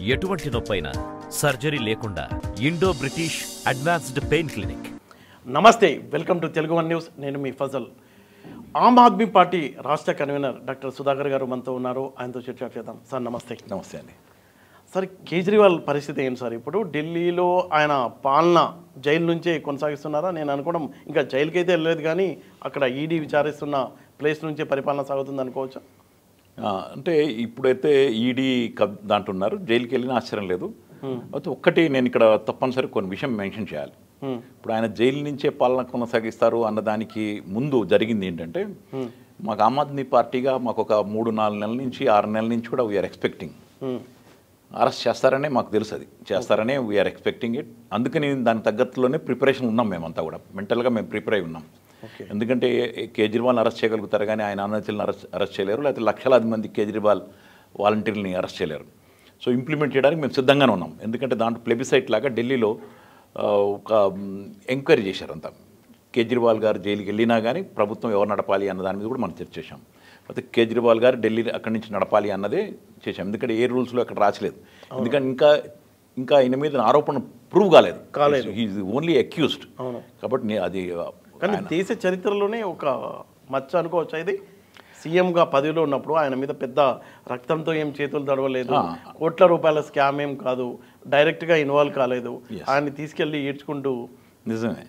ఎటువంటి నొప్పైనా సర్జరీ లేకుండా Indo British Advanced Pain Clinic. నమస్తే, welcome to Telugu One News. నేను మీ ఫజల్. ఆమ్ ఆద్మీ పార్టీ రాష్ట్ర కన్వీనర్ డాక్టర్ సుధాకర్ గారు మనతో ఉన్నారు. ఆయనతో చర్చ చేద్దాం. సార్ నమస్తే. నమస్తే అండి. సార్, కేజ్రీవాల్ పరిస్థితి ఏంటి సార్? ఇప్పుడు ఢిల్లీలో ఆయన పాలన జైలు నుంచే కొనసాగిస్తున్నారా? నేను అనుకోవడం ఇంకా జైలుకి అయితే వెళ్ళలేదు, కానీ అక్కడ ఈడీ విచారిస్తున్న ప్లేస్ నుంచే పరిపాలన సాగుతుంది అనుకోవచ్చా? అంటే ఇప్పుడైతే ఈడీ దాంట్లో ఉన్నారు, జైలుకి వెళ్ళిన ఆశ్చర్యం లేదు. అయితే ఒక్కటి నేను ఇక్కడ తప్పనిసరి కొన్ని విషయం మెన్షన్ చేయాలి. ఇప్పుడు ఆయన జైలు నుంచే పాలన కొనసాగిస్తారు అన్నదానికి ముందు జరిగింది ఏంటంటే, మాకు ఆమ్ ఆద్మీ పార్టీగా మాకు ఒక 3-4 నెలల నుంచి 6 నెలల నుంచి కూడా వీఆర్ ఎక్స్పెక్టింగ్ అరెస్ట్ చేస్తారనే మాకు తెలుసు, అది చేస్తారనే వీఆర్ ఎక్స్పెక్టింగ్ ఇట్. అందుకని దానికి తగ్గట్టులోనే ప్రిపరేషన్ ఉన్నాం, మేమంతా కూడా మెంటల్గా మేము ప్రిపేర్ అయి ఉన్నాం. ఎందుకంటే కేజ్రీవాల్ని అరెస్ట్ చేయగలుగుతారు కానీ ఆయన అనుచరులను అరెస్ట్ చేయలేరు, లేకపోతే లక్షలాది మంది కేజ్రీవాల్ వాలంటీర్ని అరెస్ట్ చేయలేరు. సో ఇంప్లిమెంట్ చేయడానికి మేము సిద్ధంగానే ఉన్నాం. ఎందుకంటే దాంట్లో ప్లెబిసైట్ లాగా ఢిల్లీలో ఒక ఎంక్వైరీ చేశారు అంతా. కేజ్రీవాల్ గారు జైలుకి వెళ్ళినా కానీ ప్రభుత్వం ఎవరు నడపాలి అన్న దాని మీద కూడా మనం చర్చ చేశాం. అయితే కేజ్రీవాల్ గారు ఢిల్లీ అక్కడి నుంచి నడపాలి అన్నదే చేశాం. ఎందుకంటే ఏ రూల్స్లో అక్కడ రాచలేదు. ఎందుకంటే ఇంకా ఆయన మీద ఆరోపణ ప్రూవ్ కాలేదు. He is only accused. కాబట్టి అది కానీ దేశ చరిత్రలోనే ఒక మచ్చ అనుకోవచ్చు ఇది. సీఎంగా పదవిలో ఉన్నప్పుడు ఆయన మీద పెద్ద రక్తంతో ఏం చేతులు తడవలేదు, కోట్ల రూపాయల స్కామ్ ఏం కాదు, డైరెక్ట్గా ఇన్వాల్వ్ కాలేదు, ఆయన్ని తీసుకెళ్ళి ఈడ్చుకుంటూ. నిజమే.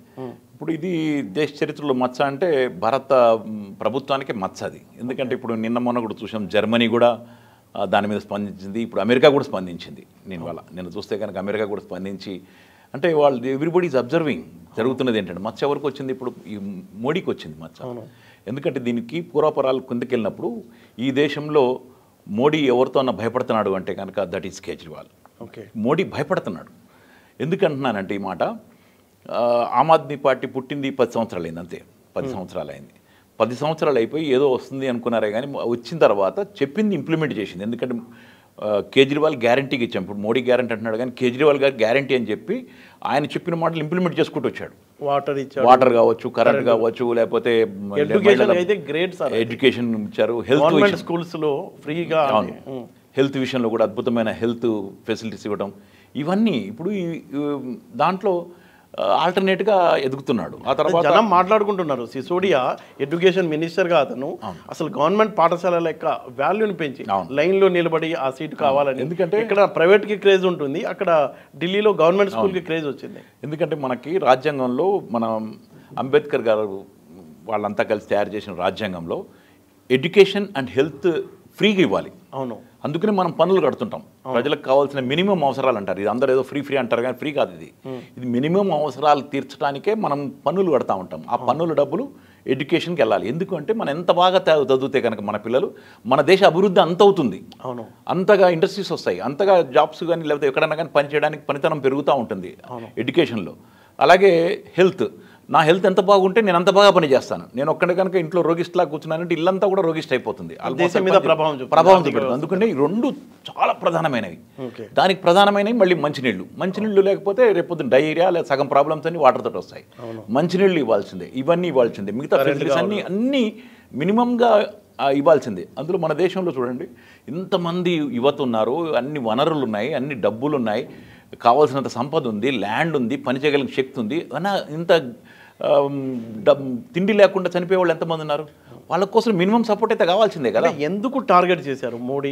ఇప్పుడు ఇది దేశ చరిత్రలో మచ్చ అంటే భారత ప్రభుత్వానికి మచ్చ అది. ఎందుకంటే ఇప్పుడు నిన్న మొన్న కూడా చూసాం, జర్మనీ కూడా దాని మీద స్పందించింది, ఇప్పుడు అమెరికా కూడా స్పందించింది. నిన్న చూస్తే కనుక అమెరికా కూడా స్పందించి, అంటే వాళ్ళు ఎవ్రీబడి ఈజ్ అబ్జర్వింగ్ జరుగుతున్నది ఏంటంటే మచ్చ ఎవరికి వచ్చింది, ఇప్పుడు ఈ మోడీకి వచ్చింది మచ్చ. ఎందుకంటే దీనికి పూర్వపరాలు కిందకెళ్ళినప్పుడు ఈ దేశంలో మోడీ ఎవరితో అన్న భయపడుతున్నాడు అంటే కనుక దట్ ఈస్ కేజ్రీవాల్. మోడీ భయపడుతున్నాడు. ఎందుకంటున్నానంటే ఈ మాట, ఆమ్ ఆద్మీ పార్టీ పుట్టింది 10 సంవత్సరాలు అయింది, అంతే 10 సంవత్సరాలు అయింది. 10 సంవత్సరాలు అయిపోయి ఏదో వస్తుంది అనుకున్నారే కానీ వచ్చిన తర్వాత చెప్పింది ఇంప్లిమెంట్ చేసింది. ఎందుకంటే కేజ్రీవాల్ గ్యారంటీకి ఇచ్చాం. ఇప్పుడు మోడీ గ్యారంటీ అంటున్నాడు కానీ కేజ్రీవాల్ గారు గ్యారంటీ అని చెప్పి ఆయన చెప్పిన మాటలు ఇంప్లిమెంట్ చేసుకుంటూ వచ్చాడు. వాటర్ కావచ్చు, కరెంట్ కావచ్చు, లేకపోతే ఎడ్యుకేషన్ ఇచ్చారు, హెల్త్ స్కూల్స్లో ఫ్రీగా, హెల్త్ విషయంలో కూడా అద్భుతమైన హెల్త్ ఫెసిలిటీస్ ఇవ్వడం, ఇవన్నీ ఇప్పుడు దాంట్లో ఆల్టర్నేట్గా ఎదుగుతున్నాడు. ఆ తర్వాత జనం మాట్లాడుకుంటున్నారు, సిసోడియా ఎడ్యుకేషన్ మినిస్టర్గా అతను అసలు గవర్నమెంట్ పాఠశాల లెక్క వాల్యూని పెంచి లైన్లో నిలబడి ఆ సీటు కావాలని. ఎందుకంటే ఇక్కడ ప్రైవేట్కి క్రేజ్ ఉంటుంది, అక్కడ ఢిల్లీలో గవర్నమెంట్ స్కూల్కి క్రేజ్ వచ్చింది. ఎందుకంటే మనకి రాజ్యాంగంలో మనం అంబేద్కర్ గారు వాళ్ళంతా కలిసి తయారు చేసిన రాజ్యాంగంలో ఎడ్యుకేషన్ అండ్ హెల్త్ ఫ్రీగా ఇవ్వాలి. అవును. అందుకనే మనం పన్నులు కడుతుంటాం. ప్రజలకు కావాల్సిన మినిమం అవసరాలు అంటారు. ఇది అందరూ ఏదో ఫ్రీ అంటారు కానీ ఫ్రీ కాదు. ఇది మినిమం అవసరాలు తీర్చడానికే మనం పన్నులు కడతా ఉంటాం. ఆ పన్నుల డబ్బులు ఎడ్యుకేషన్కి వెళ్ళాలి. ఎందుకంటే మనం ఎంత బాగా చదివితే కనుక మన పిల్లలు, మన దేశ అభివృద్ధి అంత అవుతుంది. అవును. అంతగా ఇండస్ట్రీస్ వస్తాయి, అంతగా జాబ్స్ కానీ లేకపోతే ఎక్కడైనా కానీ పనిచేయడానికి పనితనం పెరుగుతూ ఉంటుంది ఎడ్యుకేషన్లో. అలాగే హెల్త్, నా హెల్త్ ఎంత బాగుంటే నేను అంత బాగా పని చేస్తాను. నేను ఒక్కడే కనుక ఇంట్లో రోగిస్ట్లా కూర్చున్నానంటే ఇల్లంతా కూడా రోగిస్ట్ అయిపోతుంది, ప్రభావం చూపెడుతుంది. అందుకని ఈ రెండు చాలా ప్రధానమైనవి. దానికి ప్రధానమైనవి మళ్ళీ మంచినీళ్ళు లేకపోతే రేపొద్దున డయేరియా లేదా సగం ప్రాబ్లమ్స్ అన్ని వాటర్ తోటి వస్తాయి. మంచినీళ్ళు ఇవ్వాల్సిందే, ఇవన్నీ ఇవ్వాల్సిందే, మిగతా ఫెసిలిటీస్ అన్నీ మినిమంగా ఇవ్వాల్సిందే. అందులో మన దేశంలో చూడండి, ఇంతమంది యువత ఉన్నారు, అన్ని వనరులు ఉన్నాయి, అన్ని డబ్బులు ఉన్నాయి, కావాల్సినంత సంపద ఉంది, ల్యాండ్ ఉంది, పని చేయగలిగిన శక్తి ఉంది. ఇంత తిండి లేకుండా చనిపోయే వాళ్ళు ఎంతమంది ఉన్నారు? వాళ్ళ కోసం మినిమం సపోర్ట్ అయితే కావాల్సిందే కదా. ఎందుకు టార్గెట్ చేశారు మోడీ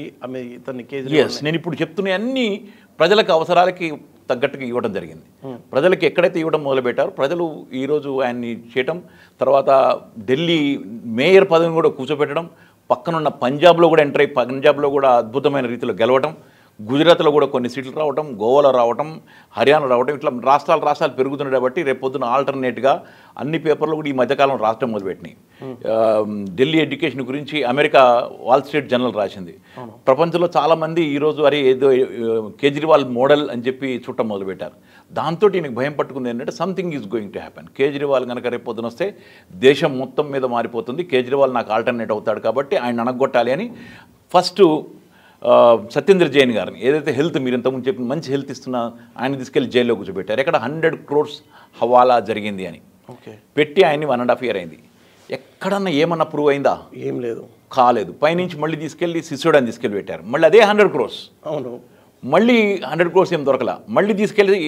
ఇతన్ని కేజ్రీవాల్? నేను ఇప్పుడు చెప్తున్న అన్ని ప్రజలకు అవసరాలకి తగ్గట్టుగా ఇవ్వడం జరిగింది. ప్రజలకు ఎక్కడైతే ఇవ్వడం మొదలుపెట్టారో ప్రజలు ఈరోజు ఆయన్ని చేయటం, తర్వాత ఢిల్లీ మేయర్ పదవిని కూడా కూర్చోబెట్టడం, పక్కనున్న పంజాబ్లో కూడా ఎంటర్ అయ్యి పంజాబ్లో కూడా అద్భుతమైన రీతిలో గెలవటం, గుజరాత్లో కూడా కొన్ని సీట్లు రావటం, గోవాలో రావటం, హర్యానా రావటం, ఇట్లా రాష్ట్రాలు పెరుగుతున్నాయి. కాబట్టి రేపు పొద్దున ఆల్టర్నేట్గా అన్ని పేపర్లు కూడా ఈ మధ్యకాలం రాష్ట్రం మొదలుపెట్టినాయి. ఢిల్లీ ఎడ్యుకేషన్ గురించి అమెరికా వాల్ స్ట్రీట్ జర్నల్ రాసింది. ప్రపంచంలో చాలామంది ఈరోజు ఏదో కేజ్రీవాల్ మోడల్ అని చెప్పి చుట్టం మొదలుపెట్టారు. దాంతో ఈయనకు భయం పట్టుకుంది ఏంటంటే something is going to happen. Kejriwal కనుక రేపు పొద్దున వస్తే దేశం మొత్తం మీద మారిపోతుంది, కేజ్రీవాల్ నాకు ఆల్టర్నేట్ అవుతాడు కాబట్టి ఆయన అనగొట్టాలి అని ఫస్ట్ సత్యేంద్ర జైన్ గారిని, ఏదైతే హెల్త్ మీరు ఇంతకుముందు చెప్పిన మంచి హెల్త్ ఇస్తున్నా ఆయన తీసుకెళ్లి జైల్లో కూర్చోబెట్టారు. ఎక్కడ 100 crores హవాలా జరిగింది అని పెట్టి ఆయన్ని 1.5 years అయింది. ఎక్కడన్నా ఏమన్నా ప్రూవ్ అయిందా? ఏం లేదు, కాలేదు. పైనుంచి మళ్ళీ తీసుకెళ్ళి సిసోడాని తీసుకెళ్ళి పెట్టారు. మళ్ళీ అదే 100 crores. అవును, మళ్ళీ 100 crores ఏం దొరకలా, మళ్ళీ తీసుకెళ్ళి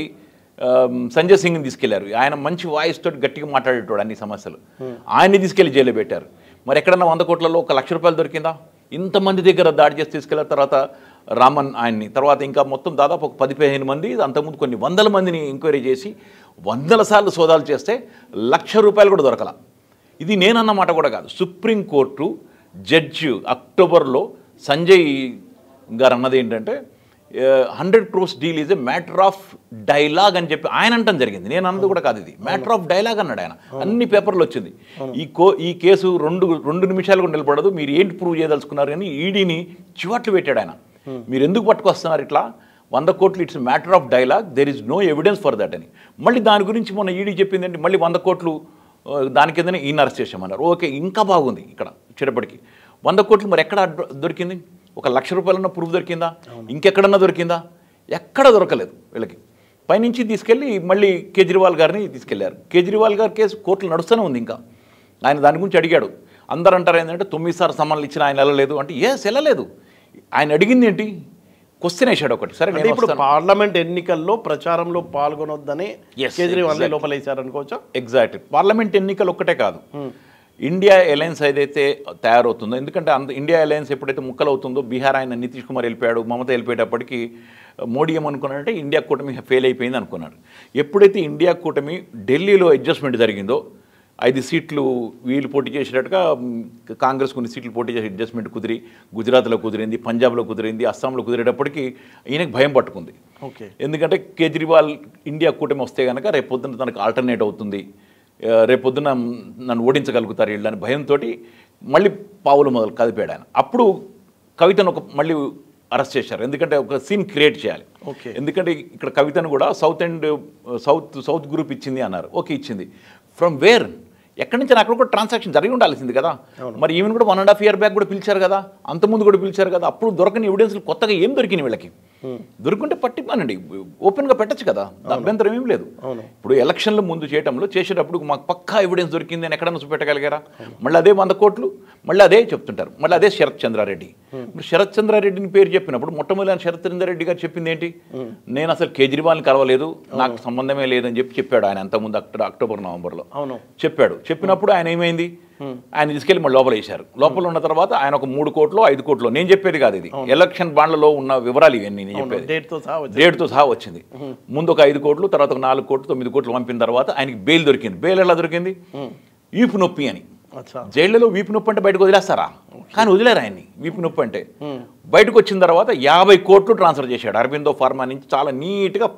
సంజయ్ సింగ్ని తీసుకెళ్లారు. ఆయన మంచి వాయిస్ తోటి గట్టిగా మాట్లాడేటోడు అన్ని సమస్యలు, ఆయన్ని తీసుకెళ్లి జైల్లో పెట్టారు. మరి ఎక్కడన్నా 100 కోట్లలో 1 లక్ష రూపాయలు దొరికిందా? ఇంతమంది దగ్గర దాడి చేసి తీసుకెళ్లారు. తర్వాత రామన్ ఆయన్ని, తర్వాత ఇంకా మొత్తం దాదాపు ఒక 10-15 మంది, అంతకుముందు కొన్ని వందల మందిని ఎంక్వైరీ చేసి 100 సార్లు సోదాలు చేస్తే 1 లక్ష రూపాయలు కూడా దొరకల. ఇది నేనన్నమాట కూడా కాదు, సుప్రీంకోర్టు జడ్జి అక్టోబర్లో సంజయ్ గారు అన్నది ఏంటంటే 100 crores deal is a matter of dialogue అని చెప్పి ఆయన అంటం జరిగింది. నేను అన్నది కూడా కాదు, ఇది మ్యాటర్ ఆఫ్ డైలాగ్ అన్నాడు ఆయన. అన్ని పేపర్లు వచ్చింది. ఈ కేసు 2 నిమిషాలు కూడా నిలబడదు, మీరు ఏంటి ప్రూవ్ చేయదలుచుకున్నారు అని ఈడీని చివాట్లు పెట్టాడు ఆయన. మీరు ఎందుకు పట్టుకొస్తున్నారు ఇట్లా 100 కోట్లు, it's matter of dialogue, there is no evidence for that అని. మళ్ళీ దాని గురించి మొన్న ఈడీ చెప్పింది ఏంటి, మళ్ళీ 100 కోట్లు దాని కిందనే ఈయన అరెస్ట్ చేసామన్నారు. ఓకే, ఇంకా బాగుంది. ఇక్కడ వచ్చేటప్పటికి 100 కోట్లు మరి ఎక్కడ దొరికింది? 1 లక్ష రూపాయలన్న ప్రూఫ్ దొరికిందా? ఇంకెక్కడన్నా దొరికిందా? ఎక్కడ దొరకలేదు వీళ్ళకి. పైనుంచి తీసుకెళ్ళి మళ్ళీ కేజ్రీవాల్ గారిని తీసుకెళ్లారు. కేజ్రీవాల్ గారి కేసు కోర్టులు నడుస్తూనే ఉంది. ఇంకా ఆయన దాని గురించి అడిగాడు. అందరూ అంటారు ఏంటంటే 9 సార్లు సమన్లు ఇచ్చిన ఆయన వెళ్ళలేదు అంటే, వెళ్ళలేదు. ఆయన అడిగింది ఏంటి? క్వశ్చన్ వేసాడు ఒకటి. సరే, అంటే ఇప్పుడు పార్లమెంట్ ఎన్నికల్లో ప్రచారంలో పాల్గొనొద్దని కేజ్రీవాల్ లోపలేశారు అనుకోవచ్చా? ఎగ్జాక్ట్లీ. పార్లమెంట్ ఎన్నికలు ఒక్కటే కాదు, ఇండియా అలయన్స్ ఏదైతే తయారవుతుందో, ఎందుకంటే ఇండియా అలయన్స్ ఎప్పుడైతే ముక్కలవుతుందో, బీహార్ ఆయన నితీష్ కుమార్ వెళ్ళిపోయాడు, మమత వెళ్ళిపోయేటప్పటికి మోడీ ఏమనుకున్నాడంటే ఇండియా కూటమి ఫెయిల్ అయిపోయింది అనుకున్నాడు. ఎప్పుడైతే ఇండియా కూటమి ఢిల్లీలో అడ్జస్ట్మెంట్ జరిగిందో, 5 సీట్లు వీళ్ళు పోటీ చేసేటట్టుగా కాంగ్రెస్ కొన్ని సీట్లు పోటీ చేసే అడ్జస్ట్మెంట్ కుదిరి, గుజరాత్లో కుదిరింది, పంజాబ్లో కుదిరింది, అస్సాంలో కుదిరేటప్పటికి ఈయనకు భయం పట్టుకుంది. ఓకే, ఎందుకంటే కేజ్రీవాల్ ఇండియా కూటమి వస్తే కనుక రేపొద్దున తనకు ఆల్టర్నేట్ అవుతుంది, రేపొద్దున నన్ను ఓడించగలుగుతారు వీళ్ళని భయంతో మళ్ళీ పావులు మొదలు కదిపాడు ఆయన. అప్పుడు కవితను మళ్ళీ అరెస్ట్ చేశారు, ఎందుకంటే ఒక సీన్ క్రియేట్ చేయాలి. ఎందుకంటే ఇక్కడ కవితను కూడా సౌత్ గ్రూప్ ఇచ్చింది అన్నారు. ఓకే, ఇచ్చింది. ఫ్రమ్ వేర్, ఎక్కడి నుంచి అక్కడ కూడా ట్రాన్సాక్షన్ జరిగి ఉండాల్సింది కదా. మరి ఈవెన్ కూడా 1.5 year బ్యాక్ కూడా పిలిచారు కదా, అంతకుముందు కూడా పిలిచారు కదా. అప్పుడు దొరకని ఎవిడెన్స్లు కొత్తగా ఏం దొరికినాయి వీళ్ళకి? దొరుకుంటే పట్టిపోనండి, ఓపెన్గా పెట్టచ్చు కదా, అభ్యంతరం ఏం లేదు. ఇప్పుడు ఎలక్షన్ల ముందు చేసేటప్పుడు మాకు పక్కా ఎవిడెన్స్ దొరికింది అని ఎక్కడన్నా చూపెట్టగలిగారా? మళ్ళీ అదే 100 కోట్లు, మళ్ళీ అదే చెప్తుంటారు. మళ్ళీ అదే శరత్ చంద్రారెడ్డి. ఇప్పుడు శరత్ చంద్రారెడ్డిని పేరు చెప్పినప్పుడు మొట్టమొదటి శరత్ చంద్రారెడ్డి గారు చెప్పింది ఏంటి? నేను అసలు కేజ్రీవాల్ని కలవలేదు, నాకు సంబంధమే లేదని చెప్పాడు ఆయన అంతకుముందు అక్టోబర్ నవంబర్లో చెప్పాడు. చెప్పినప్పుడు ఆయన ఏమైంది, ఆయన తీసుకెళ్ళి మళ్ళీ లోపల వేశారు. లోపల ఉన్న తర్వాత ఆయన ఒక 3 కోట్లు 5 కోట్లు, నేను చెప్పేది కాదు ఇది, ఎలక్షన్ బాండ్లలో ఉన్న వివరాలు ఇవన్నీ నేను చెప్పేది, డేట్తో సహా వచ్చింది. ముందు ఒక 5 కోట్లు, తర్వాత ఒక 4 కోట్లు 9 కోట్లు పంపిన తర్వాత ఆయనకి బెయిల్ దొరికింది. బెయిల్ ఎలా దొరికింది? వీపు నొప్పి అని. జైళ్లలో వీపు నొప్పి అంటే బయటకు వదిలేస్తారా? కానీ వదిలేరు ఆయన్ని. వీపు నొప్పి అంటే బయటకు వచ్చిన తర్వాత 50 కోట్లు ట్రాన్స్ఫర్ చేశాడు అరబిందో ఫార్మా నుంచి. చాలా నీట్గా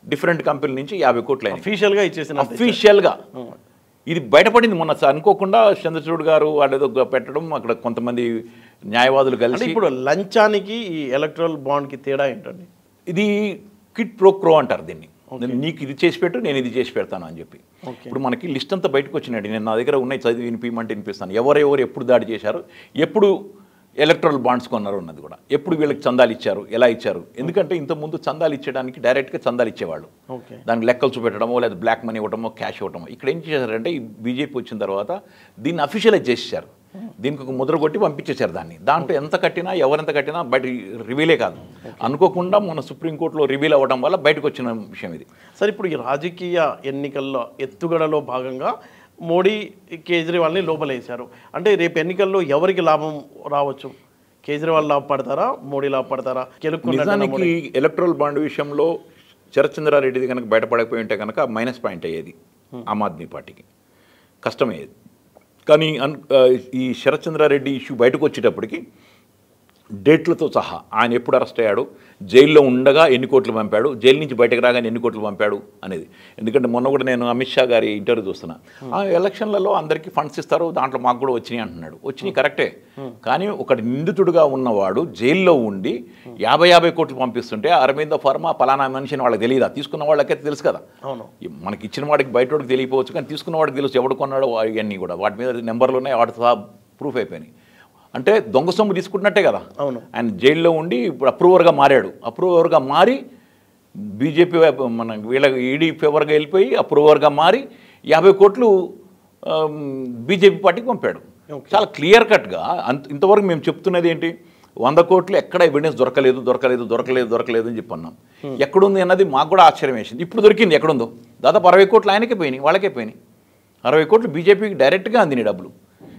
డిఫరెంట్ కంపెనీ నుంచి 50 కోట్లు అఫీషియల్గా ఇచ్చేసిన, అఫీషియల్గా. ఇది బయటపడింది మొన్న అనుకోకుండా చంద్రచూడ్ గారు వాళ్ళేదో పెట్టడం, అక్కడ కొంతమంది న్యాయవాదులు కలిసి. ఇప్పుడు లంచానికి ఈ ఎలక్ట్రల్ బాండ్కి తేడా ఏంటండి? ఇది కిట్ ప్రో క్రో అంటారు దీన్ని. నీకు ఇది చేసి పెట్టు, నేను ఇది చేసి పెడతాను అని చెప్పి. ఇప్పుడు మనకి లిస్ట్ అంతా బయటకు వచ్చినట్టు, నేను నా దగ్గర ఉన్నాయి, చదివి వినిపించమంటే వినిపిస్తాను. ఎవరెవరు ఎప్పుడు దాడి చేశారు, ఎప్పుడు ఎలక్ట్రల్ బాండ్స్ కొన్నారు అన్నది కూడా, ఎప్పుడు వీళ్ళకి చందాలు ఇచ్చారు, ఎలా ఇచ్చారు. ఎందుకంటే ఇంతకుముందు చందాలు ఇచ్చడానికి డైరెక్ట్గా చందాలు ఇచ్చేవాళ్ళు, దానికి లెక్కలు చూపెట్టడమో లేదా బ్లాక్ మనీ ఇవ్వటమో క్యాష్ ఇవ్వటమో. ఇక్కడ ఏం చేశారంటే ఈ బీజేపీ వచ్చిన తర్వాత దీన్ని అఫీషియలైజ్ చేసేసారు, దీనికి ఒక ముద్ర కొట్టి పంపించేశారు దాన్ని. దాంట్లో ఎంత కట్టినా ఎవరెంత కట్టినా బయట రివీలే కాదు, అనుకోకుండా మన సుప్రీంకోర్టులో రివీల్ అవ్వడం వల్ల బయటకు వచ్చిన విషయం ఇది. సరే, ఇప్పుడు ఈ రాజకీయ ఎన్నికల్లో ఎత్తుగడలో భాగంగా మోడీ కేజ్రీవాల్ని లోపలేశారు అంటే రేపు ఎన్నికల్లో ఎవరికి లాభం రావచ్చు? కేజ్రీవాల్ లాభపడతారా, మోడీ లాభపడతారా? నిజానికి ఎలక్ట్రల్ బాండ్ విషయంలో శరత్ చంద్రారెడ్డిది కనుక బయటపడకపోయి ఉంటే కనుక మైనస్ పాయింట్ అయ్యేది ఆమ్ ఆద్మీ పార్టీకి, కష్టమయ్యేది. కానీ ఈ శరత్ చంద్రారెడ్డి ఇష్యూ బయటకు వచ్చేటప్పటికి డేట్లతో సహా ఆయన ఎప్పుడు అరెస్ట్ అయ్యాడు, జైల్లో ఉండగా ఎన్ని కోట్లు పంపాడు, జైలు నుంచి బయటకు రాగానే ఎన్ని కోట్లు పంపాడు అనేది. ఎందుకంటే మొన్న కూడా నేను అమిత్ షా గారి ఇంటర్వ్యూ చూస్తున్నా, ఆ ఎలక్షన్లలో అందరికీ ఫండ్స్ ఇస్తారు, దాంట్లో మాకు కూడా వచ్చినాయి అంటున్నాడు. వచ్చినాయి కరెక్టే, కానీ ఒక నిందితుడుగా ఉన్నవాడు జైల్లో ఉండి 50 కోట్లు పంపిస్తుంటే అరవిందో ఫార్మా పలానా మనిషిని వాళ్ళకి తెలియదా? తీసుకున్న వాళ్ళకైతే తెలుసు కదా. మనకి ఇచ్చిన వాడికి బయట వాడికి తెలియకపోవచ్చు, కానీ తీసుకున్న వాడికి తెలుసు ఎవడు కొన్నాడో ఇవన్నీ కూడా. వాటి మీద నెంబర్లు ఉన్నాయి, వాటి సహా ప్రూఫ్ అయిపోయినాయి. అంటే దొంగ సొమ్ము తీసుకుంటున్నట్టే కదా. ఆయన జైల్లో ఉండి ఇప్పుడు అప్రూవర్గా మారాడు. అప్రూవర్గా మారి బీజేపీ మన వీళ్ళ ఈడీ ఫేవర్గా వెళ్ళిపోయి అప్రూవర్గా మారి 50 కోట్లు బీజేపీ పార్టీకి పంపాడు. చాలా క్లియర్ కట్గా. ఇంతవరకు మేము చెప్తున్నది ఏంటి, 100 కోట్లు ఎక్కడ ఎవిడెన్స్ దొరకలేదు అని చెప్పి అన్నాం. ఎక్కడుంది అన్నది మాకు కూడా ఆశ్చర్యం వేసింది. ఇప్పుడు దొరికింది ఎక్కడుందో. దాదాపు 60 కోట్లు ఆయనకే పోయినాయి, వాళ్ళకే పోయినాయి. 60 కోట్లు బీజేపీకి డైరెక్ట్గా అందినాయి డబ్బులు.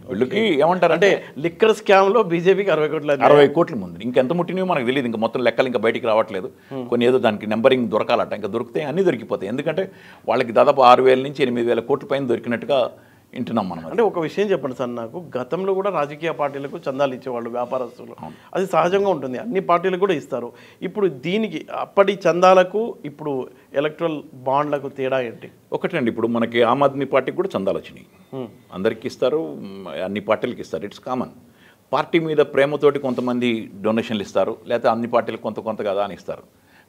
వీళ్ళకి ఏమంటారంటే లిక్కర్ స్కామ్లో బీజేపీకి 60 కోట్లు 60 కోట్ల ముందు ఇంకెంత ముట్టినో మనకు తెలియదు. ఇంకా మొత్తం లెక్కలు ఇంకా బయటికి రావట్లేదు. కొన్ని ఏదో దానికి నెంబరింగ్ దొరకాలట, ఇంకా దొరికితే అన్నీ దొరికిపోతాయి. ఎందుకంటే వాళ్ళకి దాదాపు 6,000 నుంచి 8,000 కోట్ల పైన దొరికినట్టుగా వింటున్నాం మనం. అంటే ఒక విషయం చెప్పండి సార్, నాకు గతంలో కూడా రాజకీయ పార్టీలకు చందాలు ఇచ్చేవాళ్ళు వ్యాపారస్తులు, అది సహజంగా ఉంటుంది, అన్ని పార్టీలకు కూడా ఇస్తారు. ఇప్పుడు దీనికి అప్పటి చందాలకు ఇప్పుడు ఎలక్ట్రల్ బాండ్లకు తేడా ఏంటి? ఒకటండి, ఇప్పుడు మనకి ఆమ్ ఆద్మీ పార్టీకి కూడా చందాలు వచ్చినాయి. అందరికీ ఇస్తారు, అన్ని పార్టీలకు ఇస్తారు, ఇట్స్ కామన్. పార్టీ మీద ప్రేమతోటి కొంతమంది డొనేషన్లు ఇస్తారు, లేకపోతే అన్ని పార్టీలకు కొంత కదా అని ఇస్తారు.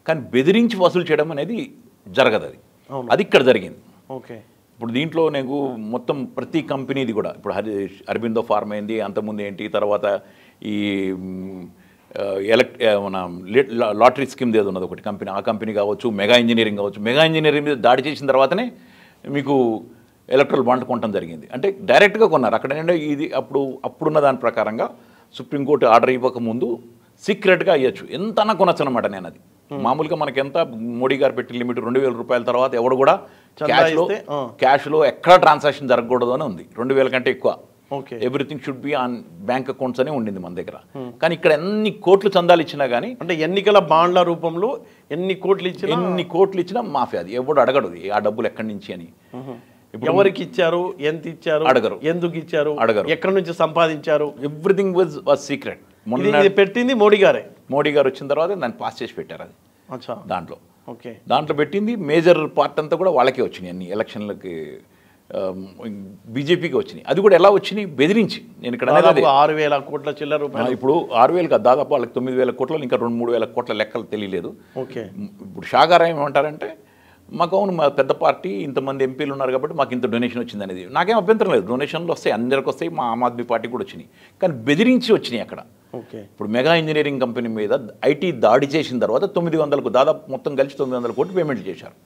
కానీ బెదిరించి వసూలు చేయడం అనేది జరగదు. అది ఇక్కడ జరిగింది. ఓకే. ఇప్పుడు దీంట్లో నేను మొత్తం ప్రతి కంపెనీది కూడా, ఇప్పుడు అరబిందో ఫార్మా అయింది, అంతకుముందు ఏంటి, తర్వాత ఈ మన లాటరీ స్కీమ్ ఏదో ఉన్నది ఒకటి కంపెనీ, ఆ కంపెనీ కావచ్చు, మెగా ఇంజనీరింగ్ కావచ్చు. మెగా ఇంజనీరింగ్ మీద దాడి చేసిన తర్వాతనే మీకు ఎలక్ట్రల్ బాండ్ కొనడం జరిగింది. అంటే డైరెక్ట్గా కొన్నారు. అక్కడ ఏంటంటే ఇది అప్పుడున్న దాని ప్రకారంగా సుప్రీంకోర్టు ఆర్డర్ ఇవ్వకముందు సీక్రెట్గా అయ్యొచ్చు, ఎంతనా కొనొచ్చు అనమాట. నేను అది మామూలుగా మనకి ఎంత మోడీ గారు పెట్టిన లిమిట్ 2,000 రూపాయల తర్వాత ఎవడు కూడా క్యాష్లో ఎక్కడ ట్రాన్సాక్షన్ జరగకూడదు అని ఉంది. 2,000 కంటే ఎక్కువ, everything should be on bank accounts అని ఉండింది మన దగ్గర. కానీ ఇక్కడ ఎన్ని కోట్లు చందాలు ఇచ్చినా కానీ, అంటే ఎన్నికల బాండ్ల రూపంలో ఎన్ని కోట్లు ఇచ్చినా మాఫియా, అది ఎవడు అడగడు ఆ డబ్బులు ఎక్కడి నుంచి అని. ఎవరికి ఇచ్చారు, ఎంత ఇచ్చారు అడగరు, ఎందుకు ఇచ్చారు అడగరు, ఎక్కడి నుంచి సంపాదించారు, ఎవ్రీథింగ్ వాజ్ సీక్రెట్. పెట్టింది మోడీ గారు వచ్చిన తర్వాత దాన్ని పాస్ చేసి పెట్టారు. అది దాంట్లో ఓకే, దాంట్లో పెట్టింది మేజర్ పార్ట్ అంతా కూడా వాళ్ళకే వచ్చినాయి. అన్ని ఎలక్షన్లకి బీజేపీకి వచ్చినాయి. అది కూడా ఎలా వచ్చినాయి? బెదిరించి. నేను ఇక్కడ 6,000 కోట్ల చిల్లర రూపాయలు, ఇప్పుడు 6,000 కాదు, దాదాపు వాళ్ళకి 9,000 కోట్లు, ఇంకా 2-3 కోట్ల లెక్కలు తెలియలేదు. ఓకే. ఇప్పుడు షాగారా ఏమంటారంటే, మాకు అవును మా పెద్ద పార్టీ ఇంతమంది ఎంపీలు ఉన్నారు కాబట్టి మాకు ఇంత డొనేషన్ వచ్చింది అనేది. నాకేం అభ్యంతరం లేదు, డొనేషన్లు వస్తాయి, అందరికి వస్తాయి, మా ఆమ్ ఆద్మీ పార్టీ కూడా వచ్చినాయి. కానీ బెదిరించి వచ్చినాయి అక్కడ. ఇప్పుడు మెగా ఇంజనీరింగ్ కంపెనీ మీద ఐటీ దాడి చేసిన తర్వాత 900 దాదాపు మొత్తం కలిసి 900 కోట్లు పేమెంట్ చేశారు.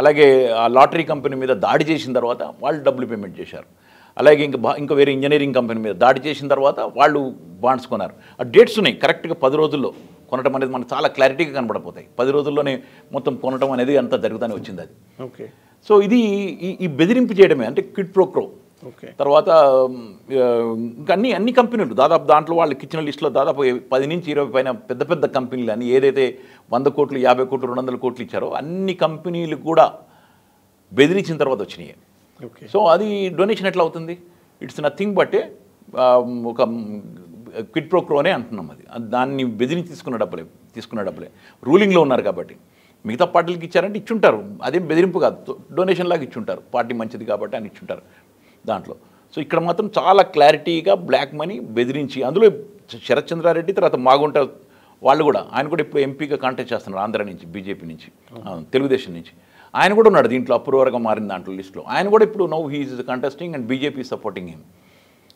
అలాగే ఆ లాటరీ కంపెనీ మీద దాడి చేసిన తర్వాత వాళ్ళు డబ్బులు పేమెంట్ చేశారు. అలాగే ఇంకా వేరే ఇంజనీరింగ్ కంపెనీ మీద దాడి చేసిన తర్వాత వాళ్ళు బాండ్స్ కొన్నారు. ఆ డేట్స్ ఉన్నాయి కరెక్ట్గా. 10 రోజుల్లో కొనటం అనేది మనకు చాలా క్లారిటీగా కనబడిపోతాయి. 10 రోజుల్లోనే మొత్తం కొనటం అనేది అంతా జరుగుతూనే వచ్చింది అది. ఓకే. సో ఇది ఈ బెదిరింపు చేయడమే, అంటే క్విడ్ ప్రో క్రో. తర్వాత ఇంకా అన్ని కంపెనీలు దాదాపు దాంట్లో వాళ్ళకి ఇచ్చిన లిస్టులో దాదాపు 10 నుంచి 20 పైన పెద్ద పెద్ద కంపెనీలు అని ఏదైతే 100 కోట్లు, 50 కోట్లు, 200 కోట్లు ఇచ్చారో అన్ని కంపెనీలు కూడా బెదిరించిన తర్వాత వచ్చినాయి. సో అది డొనేషన్ ఎట్లా అవుతుంది? ఇట్స్ నథింగ్ బట్ ఒక క్విడ్ ప్రో క్రోనే అంటున్నాం. అది దాన్ని బెదిరించి తీసుకున్న డబ్బులే రూలింగ్లో ఉన్నారు కాబట్టి. మిగతా పార్టీలకు ఇచ్చారంటే ఇచ్చుంటారు, అదేం బెదిరింపు కాదు, డొనేషన్ లాగా ఇచ్చుంటారు, పార్టీ మంచిది కాబట్టి అని ఇచ్చుంటారు దాంట్లో. సో ఇక్కడ మాత్రం చాలా క్లారిటీగా బ్లాక్ మనీ బెదిరించి, అందులో శరత్ చంద్రారెడ్డి తర్వాత మాగుంట వాళ్ళు కూడా, ఆయన కూడా ఇప్పుడు ఎంపీగా కాంటెస్ట్ చేస్తున్నారు ఆంధ్ర నుంచి, బీజేపీ నుంచి, తెలుగుదేశం నుంచి. ఆయన కూడా ఉన్నాడు దీంట్లో, అప్రూవర్గా మారిన దాంట్లో లిస్ట్లో. ఆయన కూడా ఇప్పుడు now he is contesting and BJP supporting him.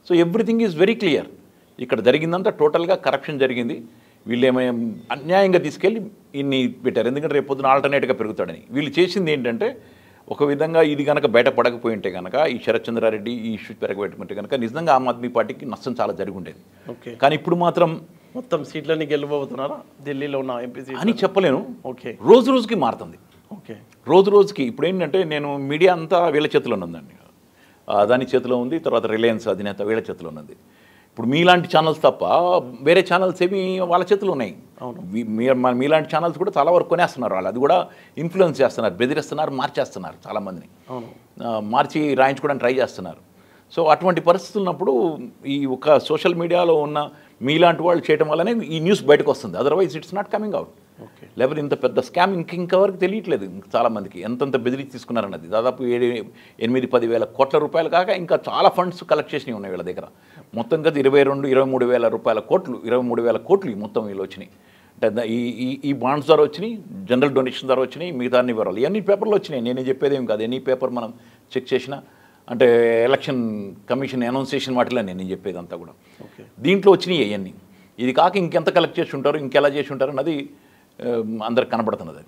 So everything is very clear. ఇక్కడ జరిగిందంతా టోటల్గా కరప్షన్ జరిగింది. వీళ్ళు ఏమైనా అన్యాయంగా తీసుకెళ్ళి ఇన్ని పెట్టారు, ఎందుకంటే రేపు పొద్దున ఆల్టర్నేట్గా పెరుగుతాడని. వీళ్ళు చేసింది ఏంటంటే, ఒక విధంగా ఇది కనుక బయటపడకపోయి ఉంటే కనుక, ఈ శరత్ చంద్రారెడ్డి ఈ ఇష్యూ పెరగబెట్టుకుంటే కనుక నిజంగా ఆమ్ ఆద్మీ పార్టీకి నష్టం చాలా జరిగి ఉండేది. కానీ ఇప్పుడు మాత్రం మొత్తం సీట్లని గెలవబోతున్నారా ఢిల్లీలో ఉన్న ఎంపీ సీట్ అని చెప్పలేను. ఓకే. రోజు రోజుకి మారుతుంది. ఓకే. రోజుకి ఇప్పుడు ఏంటంటే, నేను మీడియా అంతా వీళ్ళ చేతిలో ఉందండి, అదాని చేతిలో ఉంది, తర్వాత రిలయన్స్ అధినేత వీళ్ళ చేతిలో ఉన్నది. ఇప్పుడు మీలాంటి ఛానల్స్ తప్ప వేరే ఛానల్స్ ఏమి వాళ్ళ చేతిలో ఉన్నాయి. మీలాంటి ఛానల్స్ కూడా చాలా వరకు కొనేస్తున్నారు వాళ్ళు. అది కూడా ఇన్ఫ్లుయెన్స్ చేస్తున్నారు, బెదిరిస్తున్నారు, మార్చేస్తున్నారు, చాలామందిని మార్చి రాయించుకోవడానికి ట్రై చేస్తున్నారు. సో అటువంటి పరిస్థితులు ఉన్నప్పుడు ఈ ఒక సోషల్ మీడియాలో ఉన్న మీలాంటి వాళ్ళు చేయడం వల్లనే ఈ న్యూస్ బయటకు వస్తుంది. Otherwise it's not coming out. లేకపోతే ఇంత పెద్ద స్కామ్ ఇంకెవరికి తెలియట్లేదు. చాలామందికి ఎంతంత బెదిరించి తీసుకున్నారన్నది. దాదాపు 8-10 వేల కోట్ల రూపాయలు కాక ఇంకా చాలా ఫండ్స్ కలెక్ట్ చేసినవి ఉన్నాయి వీళ్ళ దగ్గర. మొత్తం కదా 22-23 వేల రూపాయల కోట్లు, 23 వేల కోట్లు మొత్తం వీళ్ళు వచ్చినాయి. అంటే ఈ బాండ్స్ ద్వారా వచ్చినాయి, జనరల్ డొనేషన్ ద్వారా వచ్చినాయి, మిగతా అన్ని వివరాలు ఇవన్నీ పేపర్లో వచ్చినాయి. నేను చెప్పేది ఏం కాదు, ఎనీ పేపర్ మనం చెక్ చేసినా, అంటే ఎలక్షన్ కమిషన్ అనౌన్స్ చేసిన వాటిలో నేను చెప్పేది అంతా కూడా దీంట్లో వచ్చినాయి అవన్నీ. ఇది కాక ఇంకెంత కలెక్ట్ చేసి ఉంటారు, ఇంకెలా చేసి ఉంటారు అన్నది అందరికి కనబడుతున్నది.